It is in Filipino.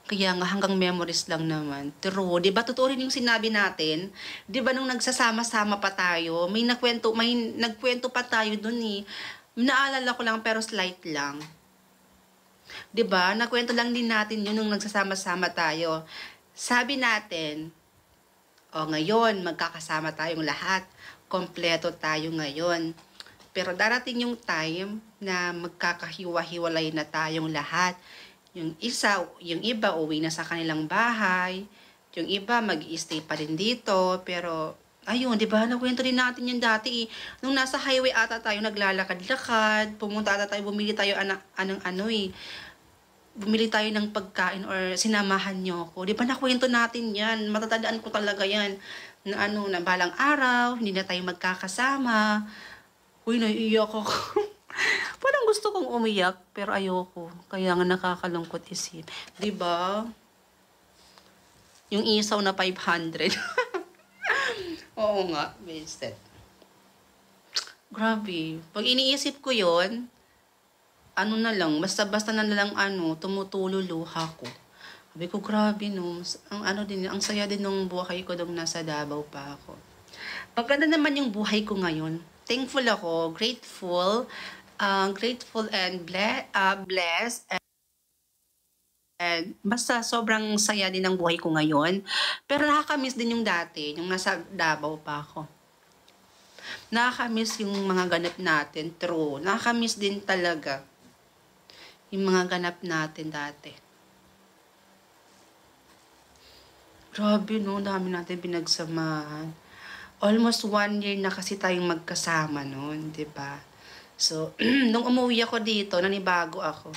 Kaya nga hanggang memories lang naman. True, 'di ba totoo rin yung sinabi natin? 'Di ba nung nagsasama-sama pa tayo, may nagkwento pa tayo dun eh. Naalala ko lang pero slight lang. 'Di ba? Nakwento lang din natin yun nung nagsasama-sama tayo. Sabi natin, ngayon magkakasama tayong lahat. Kompleto tayo ngayon. Pero darating yung time na magkakahiwa-hiwalay na tayong lahat. Yung iba uwi na sa kanilang bahay. Yung iba mag-i-stay pa rin dito. Pero, ayun, di ba? Nakwento din natin yung dati. Nung nasa highway ata tayo naglalakad-lakad. Pumunta ata tayo, bumili tayo bumili tayo ng pagkain or sinamahan nyo ako. Di ba nakwento natin yan? Matatandaan ko talaga yan. Na balang araw, hindi na tayo magkakasama. Uy, naiiyak ako. Parang gusto kong umiyak, pero ayoko. Kaya nga nakakalungkot isip. Diba? Yung isaw na 500. Oo nga, wasted. Grabe. Pag iniisip ko yon, basta-basta na lang tumutulo luha ko. Sabi ko, grabe no. Ang saya din ng buhay ko nung nasa Davao pa ako. Maganda naman yung buhay ko ngayon. Thankful ako, grateful and blessed. And basta sobrang saya din ng buhay ko ngayon. Pero nakakamiss din yung dati, yung nasa Davao pa ako. Nakakamiss yung mga ganap natin, true. Nakakamiss din talaga yung mga ganap natin dati. Grabe no, dami natin pinagsamahan. Almost 1 year na kasi tayong magkasama noon, di ba? So, nung umuwi ako dito, nanibago ako.